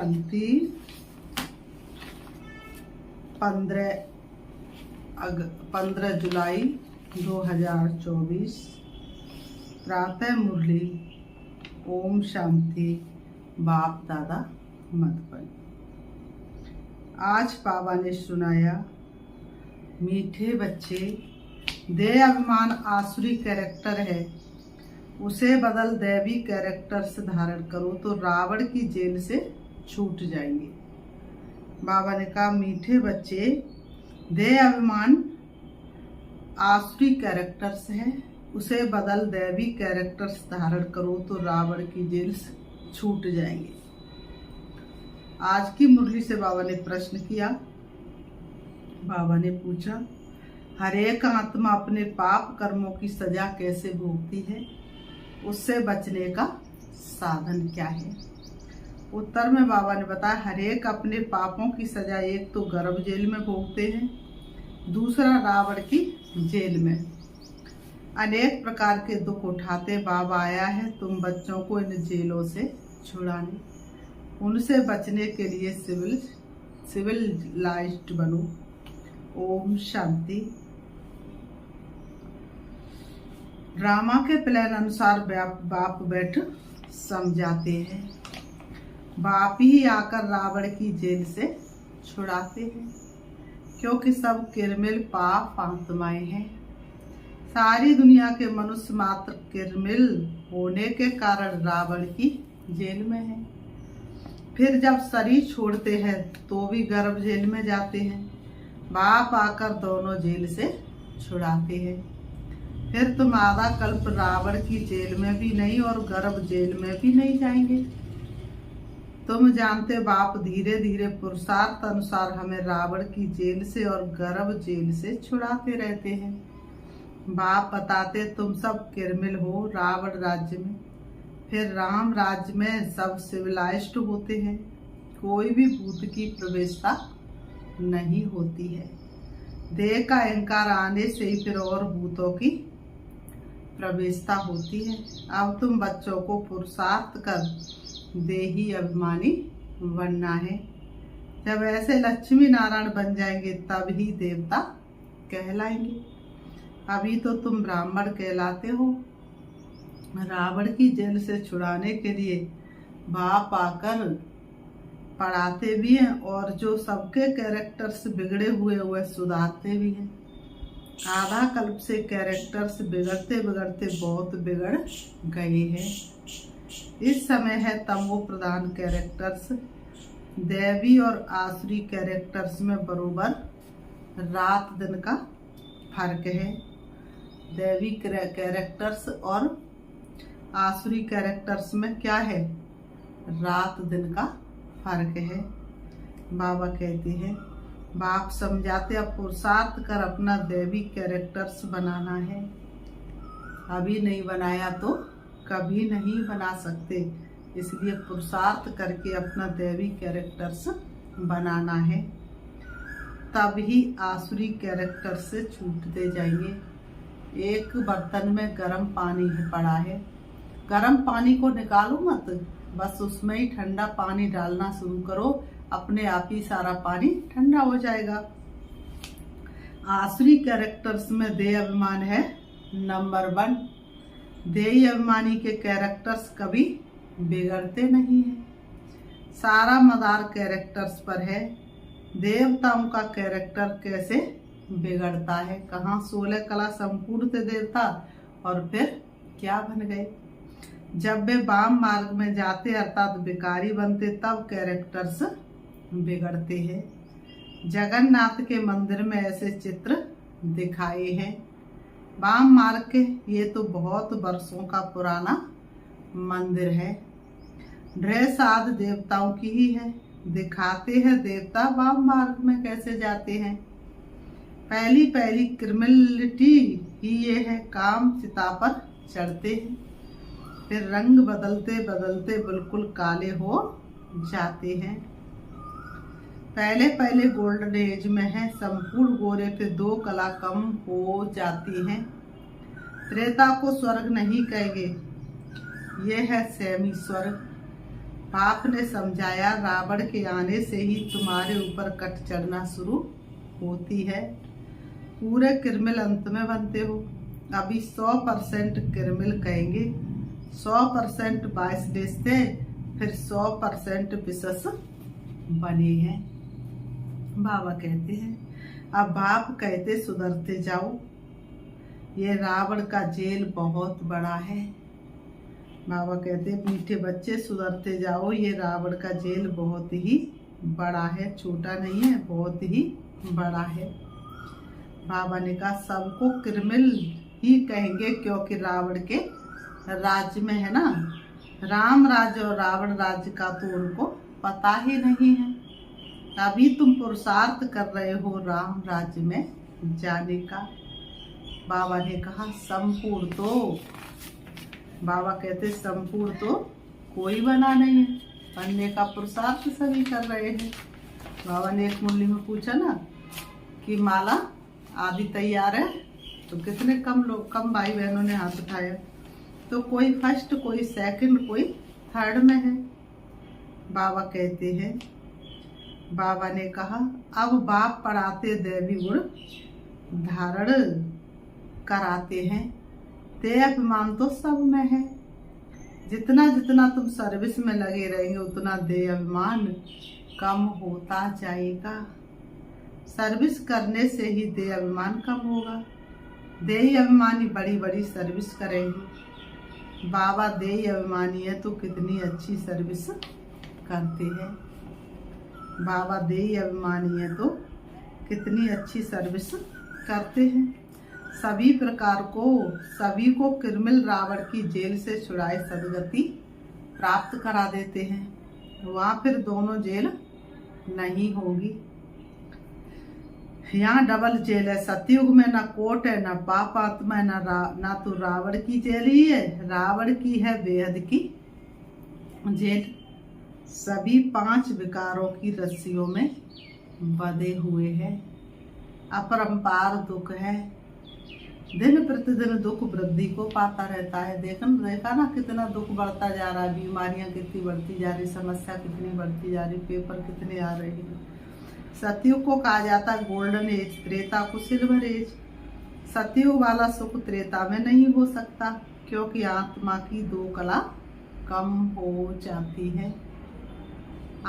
शांति। 15 जुलाई 2024 प्रातः मुरली। ओम शांति। बाप दादा मधुबन। आज बाबा ने सुनाया, मीठे बच्चे, दे अभिमान आसुरी कैरेक्टर है, उसे बदल दैवी कैरेक्टर से धारण करो तो रावण की जेल से छूट जाएंगे। बाबा ने कहा, मीठे बच्चे, दे अभिमान आसुरी कैरेक्टर से है, उसे बदल दैवी कैरेक्टर से धारण करो तो रावण की जेल से छूट जाएंगे। आज की मुरली से बाबा ने प्रश्न किया। बाबा ने पूछा, हर एक आत्मा अपने पाप कर्मों की सजा कैसे भोगती है, उससे बचने का साधन क्या है। उत्तर में बाबा ने बताया, हर एक अपने पापों की सजा एक तो गर्भ जेल में भोगते हैं, दूसरा रावण की जेल में। अनेक प्रकार के दुख उठाते बाबा आया है तुम बच्चों को इन जेलों से छुड़ाने, उनसे बचने के लिए सिविलाइज्ड बनो। ओम शांति। ड्रामा के प्लान अनुसार बाप बैठ समझाते हैं। बाप ही आकर रावण की जेल से छुड़ाते हैं, क्योंकि सब किरमिल पाप आत्माएं हैं। सारी दुनिया के मनुष्य मात्र किरमिल होने के कारण रावण की जेल में है। फिर जब शरीर छोड़ते हैं तो भी गर्भ जेल में जाते हैं। बाप आकर दोनों जेल से छुड़ाते हैं। फिर तुम आधा कल्प रावण की जेल में भी नहीं और गर्भ जेल में भी नहीं जाएंगे। तुम जानते बाप धीरे धीरे पुरुषार्थ अनुसार हमें रावण की जेल से और गर्भ जेल से छुड़ाते रहते हैं। बाप बताते तुम सब किरमिल हो रावण राज्य में, फिर राम राज्य में सब सिविलाइज्ड होते हैं। कोई भी भूत की प्रवेशता नहीं होती है। देह का अहंकार आने से ही फिर और भूतों की प्रवेशता होती है। अब तुम बच्चों को पुरुषार्थ कर देही अभिमानी बनना है। जब ऐसे लक्ष्मी नारायण बन जाएंगे तब ही देवता कहलाएंगे। अभी तो तुम ब्राह्मण कहलाते हो। रावण की जेल से छुड़ाने के लिए बाप आकर पढ़ाते भी हैं और जो सबके कैरेक्टर्स बिगड़े हुए सुधारते भी हैं। आधा कल्प से कैरेक्टर्स बिगड़ते बिगड़ते बहुत बिगड़ गए हैं। इस समय है तमो प्रधान कैरेक्टर्स। दैवी और आसुरी कैरेक्टर्स में बरोबर रात दिन का फर्क है। दैवी कैरेक्टर्स और आसुरी कैरेक्टर्स में क्या है? रात दिन का फर्क है। बाबा कहते हैं, बाप समझाते अब पुरुषार्थ कर अपना दैवी कैरेक्टर्स बनाना है। अभी नहीं बनाया तो कभी नहीं बना सकते, इसलिए पुरुषार्थ करके अपना दैवी कैरेक्टर्स बनाना है, तब ही आसुरी कैरेक्टर से छूटते जाएंगे। एक बर्तन में गर्म पानी पड़ा है, गर्म पानी को निकालो मत, बस उसमें ही ठंडा पानी डालना शुरू करो, अपने आप ही सारा पानी ठंडा हो जाएगा। आसुरी कैरेक्टर्स में देह अभिमान है नंबर 1। देह अभिमानी के कैरेक्टर्स कभी बिगड़ते नहीं हैं। सारा मदार कैरेक्टर्स पर है। देवताओं का कैरेक्टर कैसे बिगड़ता है? कहाँ 16 कला संपूर्ण थे देवता और फिर क्या बन गए? जब वे वाम मार्ग में जाते अर्थात भिखारी बनते तब कैरेक्टर्स बिगड़ते हैं। जगन्नाथ के मंदिर में ऐसे चित्र दिखाए हैं। वाम मार्ग के ये तो बहुत वर्षों का पुराना मंदिर है। ड्रेस आदि देवताओं की ही है। दिखाते हैं देवता वाम मार्ग में कैसे जाते हैं। पहली क्रिमिनलिटी ही ये है, काम चिता पर चढ़ते हैं, फिर रंग बदलते बदलते बिल्कुल काले हो जाते हैं। पहले गोल्डन एज में है, संपूर्ण गोरे, फिर 2 कला कम हो जाती हैं। त्रेता को स्वर्ग नहीं कहेंगे, ये है सेमी स्वर्ग। बाप ने समझाया, रावण के आने से ही तुम्हारे ऊपर कट चढ़ना शुरू होती है। पूरे किरमिल अंत में बनते हो। अभी 100% किरमिल कहेंगे, 100% बाइस बेचते, फिर 100% विशेष बने हैं। बाबा कहते हैं, अब बाप कहते सुधरते जाओ, ये रावण का जेल बहुत बड़ा है। बाबा कहते मीठे बच्चे सुधरते जाओ, ये रावण का जेल बहुत ही बड़ा है, छोटा नहीं है, बहुत ही बड़ा है। बाबा ने कहा सबको किरमिल ही कहेंगे, क्योंकि रावण के राज्य में है ना, राम राज्य और रावण राज्य का तो उनको पता ही नहीं है। अभी तुम पुरुषार्थ कर रहे हो राम राज्य में जाने का। बाबा ने कहा संपूर्ण तो, बाबा कहते संपूर्ण तो कोई बना नहीं है, बनने का पुरुषार्थ सभी कर रहे हैं। बाबा ने एक मुरली में पूछा ना कि माला आदि तैयार है, तो कितने कम भाई बहनों ने हाथ उठाया। तो कोई फर्स्ट, कोई सेकंड, कोई थर्ड में है। बाबा कहते हैं, बाबा ने कहा अब बाप पढ़ाते दैवी गुण धारण कराते हैं, ते अभिमान तो सब में है। जितना जितना तुम सर्विस में लगे रहेंगे उतना देह अभिमान कम होता जाएगा। सर्विस करने से ही देह अभिमान कम होगा। देह अभिमानी बड़ी बड़ी सर्विस करेंगे। बाबा देह अभिमानी है तो कितनी अच्छी सर्विस करते हैं। बाबा देह अभिमानी है तो कितनी अच्छी सर्विस करते हैं। सभी को किरमिल रावण की जेल से छुड़ाए सदगति प्राप्त करा देते हैं। वहाँ फिर दोनों जेल नहीं होगी। यहाँ डबल जेल है। सतयुग में ना कोर्ट है, ना पाप आत्मा है, ना तो रावण की जेल ही है, रावण की है बेहद की जेल। सभी 5 विकारों की रस्सियों में बंधे हुए हैं। अपरंपार दुख है, दिन प्रतिदिन दुख वृद्धि को पाता रहता है। देखा ना कितना दुख बढ़ता जा रहा है, बीमारियां कितनी बढ़ती जा रही, समस्या कितनी बढ़ती जा रही, पेपर कितने आ रहे हैं। सतयुग को कहा जाता है गोल्डन एज, त्रेता को सिल्वर एज। सतयुग वाला सुख त्रेता में नहीं हो सकता, क्योंकि आत्मा की 2 कला कम हो जाती है।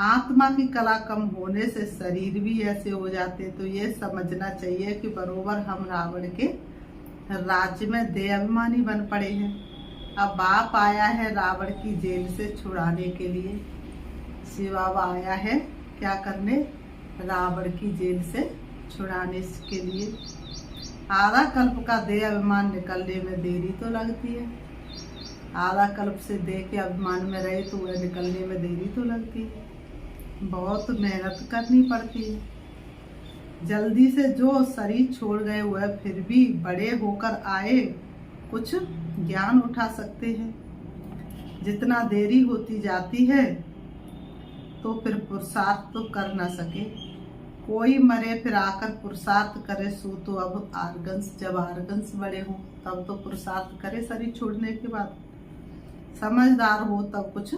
आत्मा की कला कम होने से शरीर भी ऐसे हो जाते। तो ये समझना चाहिए कि बरोबर हम रावण के राज्य में देह अभिमानी बन पड़े हैं। अब बाप आया है रावण की जेल से छुड़ाने के लिए। शिव बाबा आया है क्या करने? रावण की जेल से छुड़ाने के लिए। आधा कल्प का देह अभिमान निकलने में देरी तो लगती है। आधा कल्प से देह के अभिमान में रहे तो वह निकलने में देरी तो लगती है। बहुत मेहनत करनी पड़ती है। जल्दी से जो शरीर छोड़ गए वह फिर भी बड़े होकर आए कुछ ज्ञान उठा सकते हैं। जितना देरी होती जाती है तो फिर पुरुषार्थ तो कर ना सके। कोई मरे फिर आकर पुरुषार्थ करे, सो तो अब आर्गन्स, जब आर्गन्स बड़े हों तब तो पुरुषार्थ करे शरीर छोड़ने के बाद। समझदार हो तब कुछ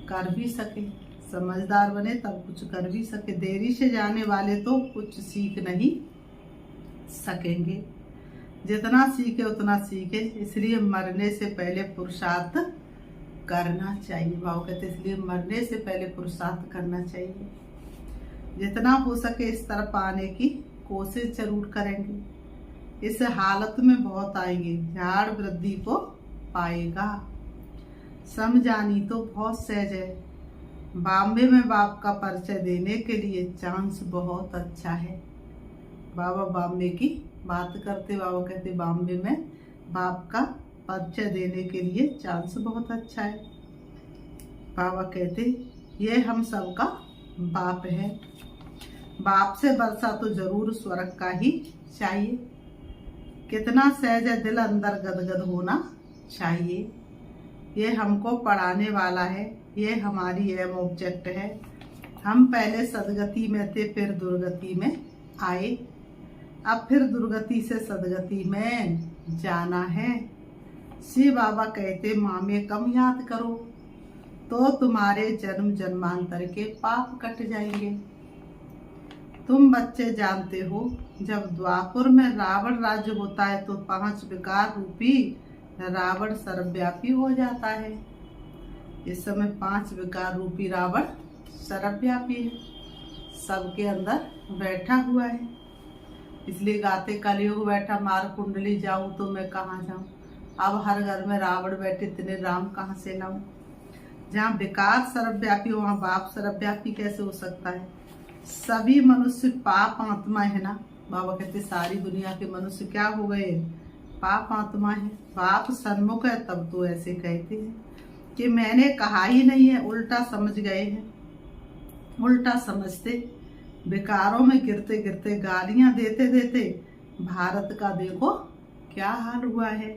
कर भी सके, समझदार बने तब कुछ कर भी सके। देरी से जाने वाले तो कुछ सीख नहीं सकेंगे। जितना सीखे उतना सीखे, इसलिए मरने से पहले पुरुषार्थ करना चाहिए। बाबा कहते इसलिए मरने से पहले पुरुषार्थ करना चाहिए। जितना हो सके इस तरफ आने की कोशिश जरूर करेंगे। इस हालत में बहुत आएंगे, झाड़ वृद्धि को पाएगा। समझानी तो बहुत सहज है। बॉम्बे में बाप का परिचय देने के लिए चांस बहुत अच्छा है। बाबा बॉम्बे की बात करते, बाबा कहते बॉम्बे में बाप का परिचय देने के लिए चांस बहुत अच्छा है। बाबा कहते ये हम सबका बाप है। बाप से वर्षा तो जरूर स्वर्ग का ही चाहिए। कितना सहज है दिल, अंदर गदगद होना चाहिए। ये हमको पढ़ाने वाला है, ये हमारी एम ऑब्जेक्ट है। हम पहले सदगति में थे, फिर दुर्गति में आए, अब फिर दुर्गति से सदगति में जाना है। शिव बाबा कहते माँ में कम याद करो, तो तुम्हारे जन्म जन्मांतर के पाप कट जाएंगे। तुम बच्चे जानते हो, जब द्वापर में रावण राज्य होता है तो 5 विकार रूपी रावण सर्वव्यापी हो जाता है। इस समय 5 विकार रूपी रावण सर्वव्यापी है, सबके अंदर बैठा हुआ है। इसलिए गाते कलयुग बैठा मार कुंडली जाऊं तो मैं कहाँ जाऊं। अब हर घर में रावण बैठे, इतने राम कहाँ से लाऊं। जहाँ विकार सर्वव्यापी वहाँ बाप सर्वव्यापी कैसे हो सकता है। सभी मनुष्य पाप आत्मा है ना। बाबा कहते सारी दुनिया के मनुष्य क्या हो गए, पाप आत्मा है। बाप सन्मुख है तब तो ऐसे कहते हैं कि मैंने कहा ही नहीं है, उल्टा समझ गए हैं। उल्टा समझते, विकारों में गिरते गिरते, गालियां देते देते भारत का देखो क्या हाल हुआ है।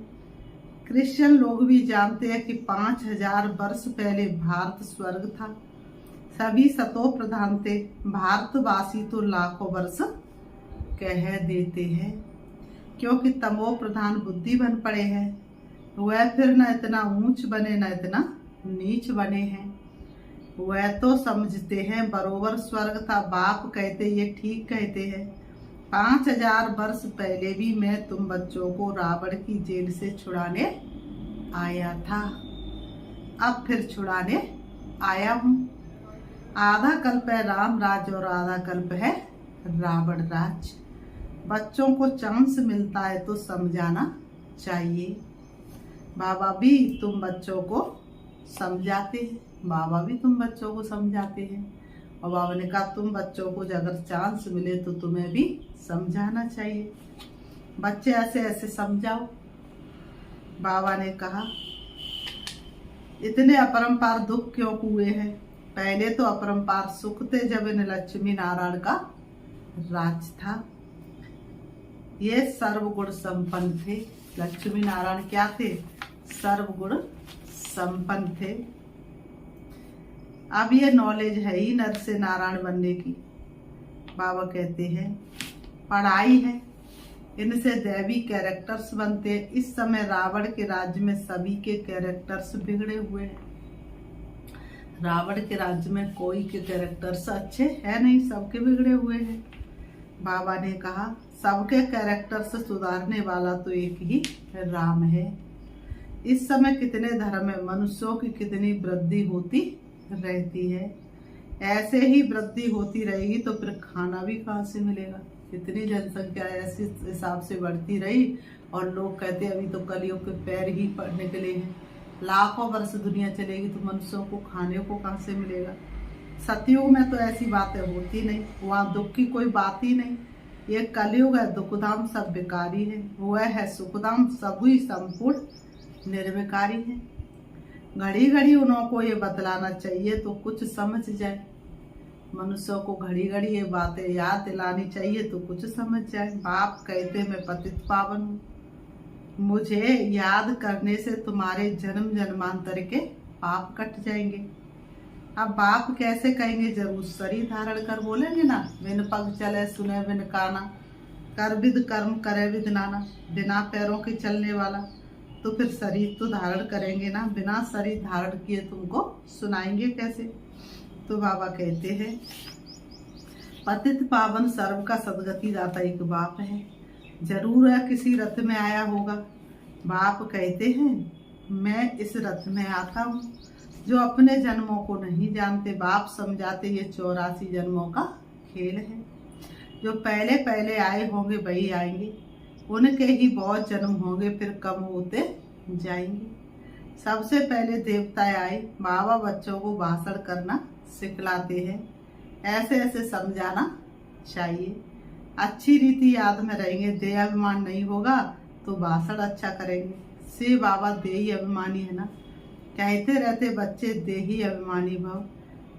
क्रिश्चियन लोग भी जानते हैं कि 5000 वर्ष पहले भारत स्वर्ग था, सभी सतो प्रधान थे। भारतवासी तो लाखों वर्ष कह देते हैं, क्योंकि तमो प्रधान बुद्धि बन पड़े हैं। वह फिर न इतना ऊंच बने न इतना नीच बने हैं। वह तो समझते हैं बरोबर स्वर्ग था। बाप कहते ये ठीक कहते हैं। 5000 वर्ष पहले भी मैं तुम बच्चों को रावण की जेल से छुड़ाने आया था, अब फिर छुड़ाने आया हूँ। आधा कल्प है राम राज और आधा कल्प है रावण राज। बच्चों को चांस मिलता है तो समझाना चाहिए। बाबा भी तुम बच्चों को समझाते हैं, बाबा भी तुम बच्चों को समझाते हैं। और बाबा ने कहा तुम बच्चों को अगर चांस मिले तो तुम्हें भी समझाना चाहिए। बच्चे ऐसे ऐसे समझाओ। बाबा ने कहा इतने अपरंपार दुख क्यों हुए हैं। पहले तो अपरंपार सुख थे जब इन लक्ष्मी नारायण का राज था। ये सर्वगुण संपन्न थे। लक्ष्मी नारायण क्या थे, सर्वगुण संपन्न थे। अब ये नॉलेज है ही नर से नारायण बनने की। बाबा कहते हैं पढ़ाई है, इनसे दैवी कैरेक्टर्स बनते हैं। इस समय रावण के राज्य में सभी के कैरेक्टर्स बिगड़े हुए हैं। रावण के राज्य में कोई के कैरेक्टर्स अच्छे है नहीं, सबके बिगड़े हुए हैं। बाबा ने कहा सबके कैरेक्टर्स सुधारने वाला तो एक ही राम है। इस समय कितने धर्म है, मनुष्यों की कितनी वृद्धि होती रहती है। ऐसे ही वृद्धि होती रहेगी तो फिर खाना भी कहाँ से मिलेगा। इतनी जनसंख्या ऐसे हिसाब से बढ़ती रही और लोग कहते अभी तो कलयुग के पैर ही पड़ने के लिए हैं। लाखों वर्ष दुनिया चलेगी तो मनुष्यों को खाने को कहाँ से मिलेगा। सतयुग में तो ऐसी बातें होती नहीं, वहाँ दुख की कोई बात ही नहीं। ये कलयुग है, दुखधाम सब विकारी है। वह है सुखधाम सभी संपूर्ण निर्विकारी है। घड़ी घड़ी उन्हों को ये बतलाना चाहिए तो कुछ समझ जाए। मनुष्यों को घड़ी घड़ी ये बातें याद दिलानी चाहिए तो कुछ समझ जाए। बाप कहते मैं पतित पावन हूँ, मुझे याद करने से तुम्हारे जन्म जन्मांतर के पाप कट जाएंगे। अब बाप कैसे कहेंगे, जरूर शरीर धारण कर बोलेंगे ना। बिन पग चले सुने बिन काना, कर विद कर्म करे विद नाना। बिना पैरों के चलने वाला तो फिर शरीर तो धारण करेंगे ना। बिना शरीर धारण किए तुमको सुनाएंगे कैसे। तो बाबा कहते हैं पतित पावन सर्व का सदगति दाता एक बाप है। जरूर है किसी रथ में आया होगा। बाप कहते हैं मैं इस रथ में आता हूँ। जो अपने जन्मों को नहीं जानते, बाप समझाते ये 84 जन्मों का खेल है। जो पहले पहले आए होंगे वही आएंगे, उनके ही बहुत जन्म होंगे फिर कम होते जाएंगे। सबसे पहले देवता आए। बाबा बच्चों को भाषण करना सिखलाते हैं। ऐसे ऐसे समझाना चाहिए। अच्छी रीति याद में रहेंगे। देह अभिमान नहीं होगा तो भाषण अच्छा करेंगे। से बाबा देही अभिमानी है ना। कहते रहते बच्चे देही अभिमानी भव।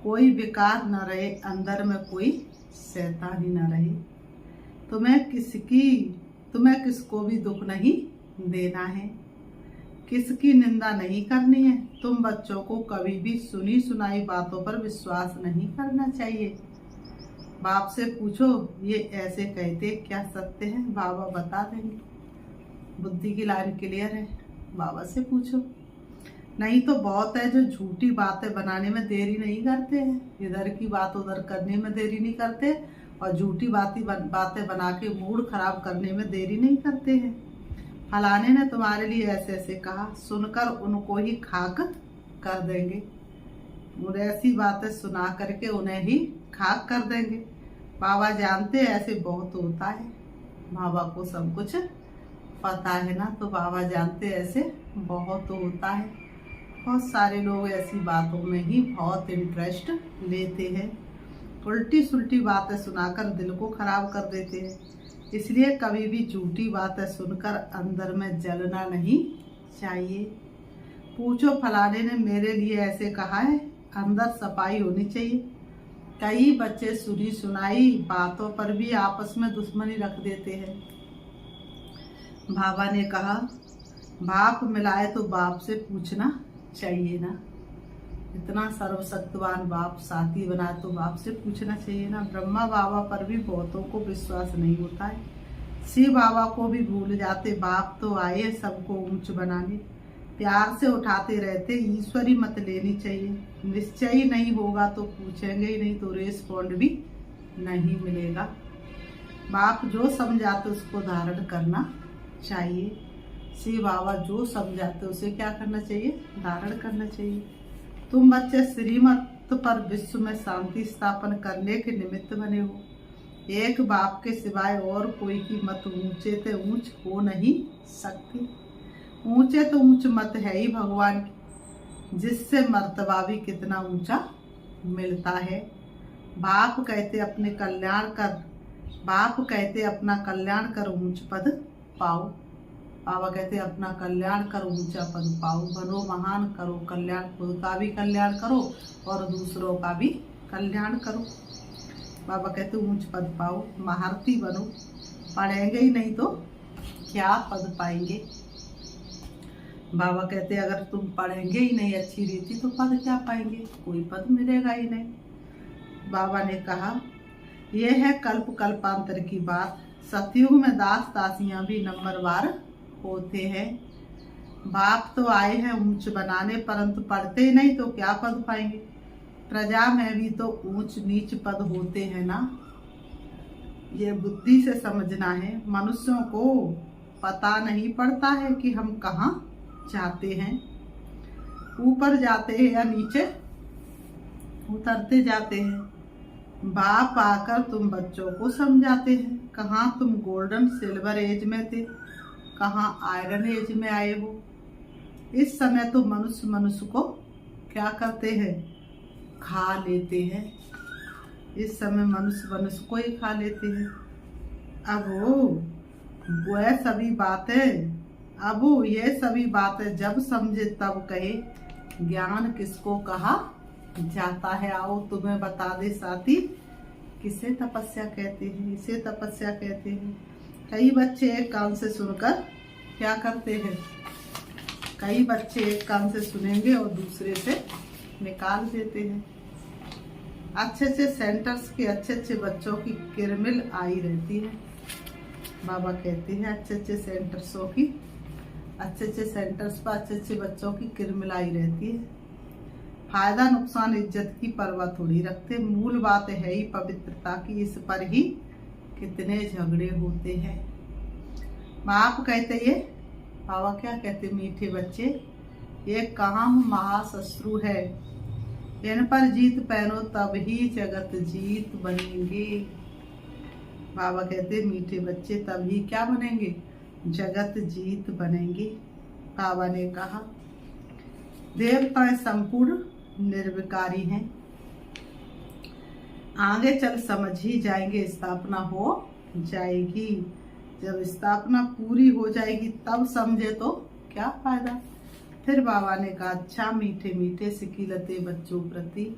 कोई विकार न रहे, अंदर में कोई शैतानी न रहे। तुम्हें किसको भी दुख नहीं देना है, किसकी निंदा नहीं करनी है। तुम बच्चों को कभी भी सुनी सुनाई बातों पर विश्वास नहीं करना चाहिए। बाप से पूछो ये ऐसे कहते क्या सत्य है, बाबा बता देंगे। बुद्धि की लाइन क्लियर है, बाबा से पूछो। नहीं तो बहुत है जो झूठी बातें बनाने में देरी नहीं करते हैं, इधर की बात उधर करने में देरी नहीं करते, और झूठी बातें बना के मूड खराब करने में देरी नहीं करते हैं। फलाने ने तुम्हारे लिए ऐसे ऐसे कहा, सुनकर उनको ही खाक कर देंगे। और ऐसी बातें सुना करके उन्हें ही खाक कर देंगे। बाबा जानते ऐसे बहुत होता है, बाबा को सब कुछ पता है ना, तो बाबा जानते ऐसे बहुत होता है। बहुत सारे लोग ऐसी बातों में ही बहुत इंटरेस्ट लेते हैं, उल्टी सुल्टी बातें सुनाकर दिल को खराब कर देते हैं। इसलिए कभी भी झूठी बातें सुनकर अंदर में जलना नहीं चाहिए। पूछो फलाने ने मेरे लिए ऐसे कहा है, अंदर सफाई होनी चाहिए। कई बच्चे सुनी सुनाई बातों पर भी आपस में दुश्मनी रख देते हैं। बाबा ने कहा, बाप मिलाए तो बाप से पूछना चाहिए ना, इतना सर्वशक्तिवान बाप साथी बनाए तो बाप से पूछना चाहिए ना। ब्रह्मा बाबा पर भी बहुतों को विश्वास नहीं होता है, शिव बाबा को भी भूल जाते। बाप तो आए सबको ऊंच बनाने, प्यार से उठाते रहते, ईश्वरी मत लेनी चाहिए। निश्चय ही नहीं होगा तो पूछेंगे ही नहीं, तो रेस्पॉन्ड भी नहीं मिलेगा। बाप जो समझाते उसको धारण करना चाहिए। शिव बाबा जो समझाते उसे क्या करना चाहिए, धारण करना चाहिए। तुम बच्चे श्रीमत पर विश्व में शांति स्थापन करने के निमित्त बने हो। एक बाप के सिवाय और कोई की मत ऊंचे ते ऊंच हो नहीं सकती। ऊंचे तो ऊंच मत है ही भगवान की, जिससे मर्तबा भी कितना ऊंचा मिलता है। बाप कहते अपने कल्याण कर, बाप कहते अपना कल्याण कर ऊंच पद पाओ। बाबा कहते अपना कल्याण कर ऊंचा पद पाओ, बनो महान, करो कल्याण, खुद का भी कल्याण करो और दूसरों का भी कल्याण करो। बाबा कहते ऊंच पद पाओ, महारथी बनो। पढ़ेंगे ही नहीं तो क्या पद पाएंगे। बाबा कहते अगर तुम पढ़ेंगे ही नहीं अच्छी रीति तो पद क्या पाएंगे, कोई पद मिलेगा ही नहीं। बाबा ने कहा, यह है कल्प कल्पांतर की बात। सतयुग में दास दासियां भी नंबरवार होते हैं। बाप तो आए हैं ऊंच बनाने, परंतु पढ़ते ही नहीं तो क्या पद पाएंगे। प्रजा में भी तो ऊंच नीच पद होते हैं ना, ये बुद्धि से समझना है। मनुष्यों को पता नहीं पड़ता है कि हम कहाँ जाते हैं, ऊपर जाते हैं या नीचे उतरते जाते हैं। बाप आकर तुम बच्चों को समझाते हैं, कहाँ तुम गोल्डन सिल्वर एज में थे, कहाँ आयरन एज में आए हो। इस समय तो मनुष्य मनुष्य को क्या करते हैं, खा लेते हैं। इस समय मनुष्य मनुष्य को ही खा लेते हैं। अब वो ये सभी बातें जब समझे तब कहे, ज्ञान किसको कहा जाता है। आओ तुम्हें बता दे साथी, किसे तपस्या कहते हैं, इसे तपस्या कहते हैं। कई बच्चे एक कान से सुनकर क्या करते हैं, कई बच्चे एक कान से सुनेंगे और दूसरे से निकाल देते हैं। अच्छे अच्छे सेंटर्स के अच्छे अच्छे बच्चों की किरमिल आई रहती है। बाबा कहते हैं अच्छे अच्छे सेंटर्स पर अच्छे अच्छे बच्चों की किरमिल आई रहती है। फायदा नुकसान इज्जत की परवाह थोड़ी रखते, मूल बात है ही पवित्रता की, इस पर ही कितने झगड़े होते हैं। बाप कहते ये, बाबा क्या कहते, मीठे बच्चे, ये काम महाशत्रु है, इन पर जीत पहनो तब ही जगत जीत बनेंगे। बाबा कहते मीठे बच्चे तभी क्या बनेंगे, जगत जीत बनेंगे। बाबा ने कहा, देवताएं संपूर्ण निर्विकारी हैं, आगे चल समझ ही जाएंगे, स्थापना हो जाएगी। जब स्थापना पूरी हो जाएगी तब समझे तो क्या फायदा। फिर बाबा ने कहा, अच्छा मीठे मीठे सिकीलते बच्चों प्रति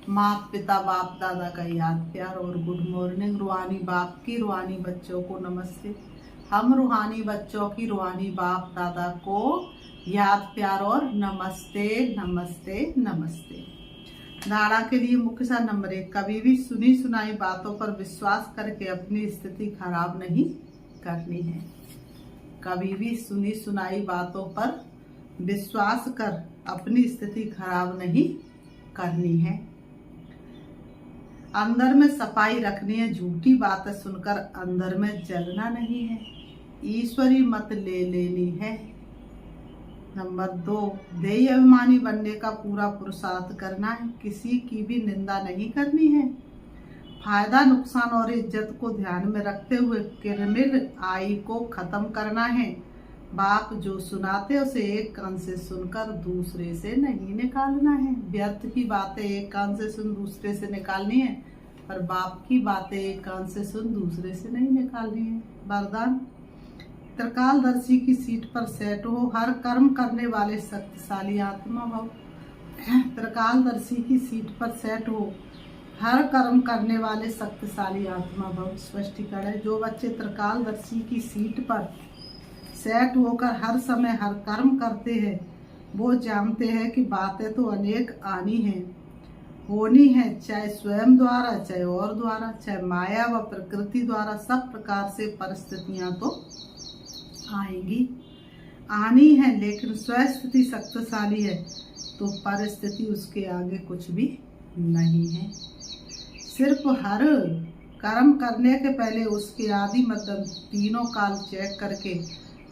माता पिता बाप दादा का याद प्यार और गुड मॉर्निंग। रूहानी बाप की रूहानी बच्चों को नमस्ते। हम रूहानी बच्चों की रूहानी बाप दादा को याद प्यार और नमस्ते नमस्ते नमस्ते। धारणा के लिए मुख्य सा नंबर 1, कभी भी सुनी सुनाई बातों पर विश्वास करके अपनी स्थिति खराब नहीं करनी है। कभी भी सुनी सुनाई बातों पर विश्वास कर अपनी स्थिति खराब नहीं करनी है। अंदर में सफाई रखनी है, झूठी बातें सुनकर अंदर में जलना नहीं है। ईश्वरी मत ले लेनी है। नंबर 2, देय अभिमानी बनने का पूरा पुरुषार्थ करना है। किसी की भी निंदा नहीं करनी है। फायदा नुकसान और इज्जत को ध्यान में रखते हुए किरमिर आई को खत्म करना है। बाप जो सुनाते उसे एक कान से सुनकर दूसरे से नहीं निकालना है। व्यर्थ की बातें एक कान से सुन दूसरे से निकालनी है, पर बाप की बातें एक कान से सुन दूसरे से नहीं निकालनी है। वरदान, त्रिकालदर्शी की सीट पर सेट हो, हर कर्म करने वाले शक्तिशाली आत्मा भव। त्रिकालदर्शी की सीट पर सेट हो, हर कर्म करने वाले शक्तिशाली आत्मा भव। स्पष्टीकरण है, जो बच्चे त्रिकालदर्शी की सीट पर सेट होकर हर समय हर कर्म करते हैं, वो जानते हैं कि बातें तो अनेक आनी हैं, होनी है, चाहे स्वयं द्वारा, चाहे और द्वारा, चाहे माया व प्रकृति द्वारा। सब प्रकार से परिस्थितियां तो आएंगी, आनी है, लेकिन स्वस्थिति शक्तिशाली है तो परिस्थिति उसके आगे कुछ भी नहीं है। सिर्फ हर कर्म करने के पहले उसके आदि मध्यम तीनों काल चेक करके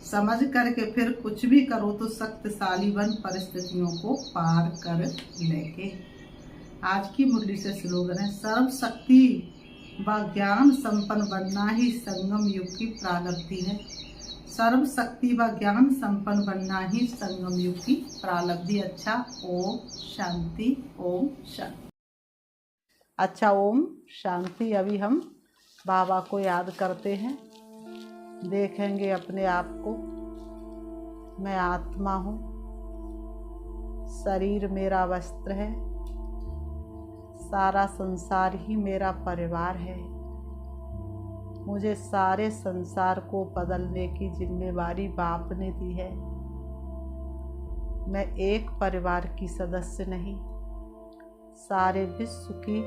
समझ करके फिर कुछ भी करो तो शक्तिशाली बन परिस्थितियों को पार कर लेके। आज की मुरली से स्लोगन है, सर्व शक्ति व ज्ञान संपन्न बनना ही संगम युग की प्रालब्धि है। सर्व शक्ति व ज्ञान संपन्न बनना ही संगम युग की प्रालब्धि। अच्छा, ओम शांति, ओम शांति। अच्छा, ओम शांति। अभी हम बाबा को याद करते हैं, देखेंगे अपने आप को। मैं आत्मा हूँ, शरीर मेरा वस्त्र है, सारा संसार ही मेरा परिवार है। मुझे सारे संसार को बदलने की जिम्मेवारी बाप ने दी है। मैं एक परिवार की सदस्य नहीं, सारे विश्व की,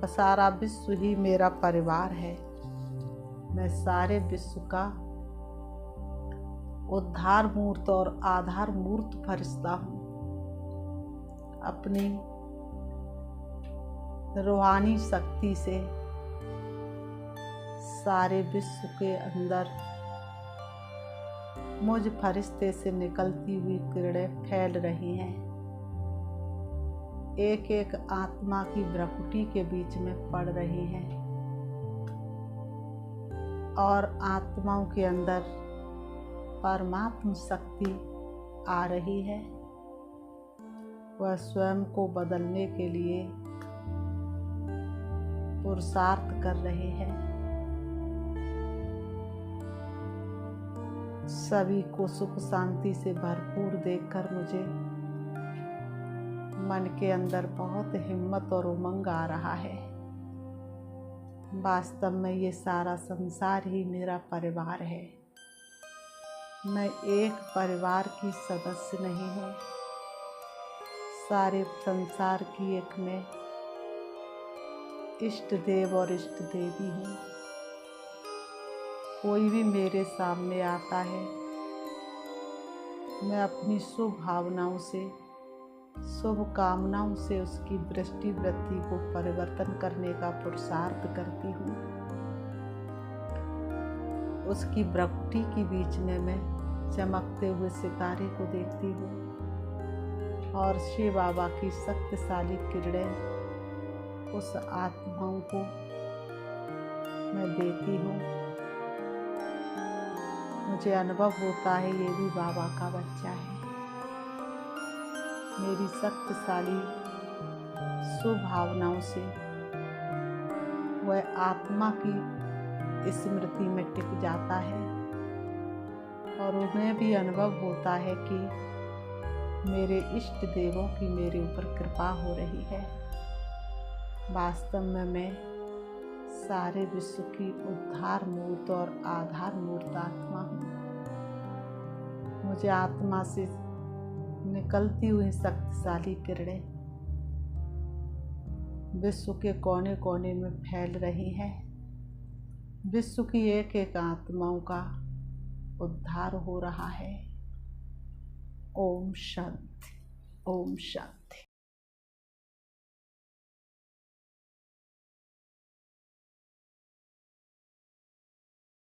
सारा विश्व ही मेरा परिवार है। मैं सारे विश्व का उद्धार मूर्त और आधार मूर्त फरिश्ता हूँ। अपनी रूहानी शक्ति से सारे विश्व के अंदर मुझ फरिश्ते से निकलती हुई किरणें फैल रही हैं। एक एक आत्मा की भ्रकुटी के बीच में पड़ रही हैं और आत्माओं के अंदर परमात्म शक्ति आ रही है। वह स्वयं को बदलने के लिए पुरुषार्थ कर रहे हैं। सभी को सुख शांति से भरपूर देखकर मुझे मन के अंदर बहुत हिम्मत और उमंग आ रहा है। वास्तव में ये सारा संसार ही मेरा परिवार है। मैं एक परिवार की सदस्य नहीं हूँ, सारे संसार की एक मैं इष्ट देव और इष्ट देवी हूँ। कोई भी मेरे सामने आता है, मैं अपनी शुभ भावनाओं से, शुभ कामनाओं से उसकी दृष्टि वृत्ति को परिवर्तन करने का पुरुषार्थ करती हूँ। उसकी भ्रकुटी के बीच में मैं चमकते हुए सितारे को देखती हूँ और शिव बाबा की शक्तिशाली किरणें उस आत्माओं को मैं देती हूँ। मुझे अनुभव होता है ये भी बाबा का बच्चा है। मेरी शक्तिशाली सुभावनाओं से वह आत्मा की स्मृति में टिक जाता है और उन्हें भी अनुभव होता है कि मेरे इष्ट देवों की मेरे ऊपर कृपा हो रही है। वास्तव में मैं सारे विश्व की उद्धार मूर्त और आधार मूर्त आत्मा हूँ। मुझे आत्मा से निकलती हुई शक्तिशाली किरणें विश्व के कोने कोने में फैल रही हैं। विश्व की एक एक आत्माओं का उद्धार हो रहा है। ओम शांति, ओम शांति।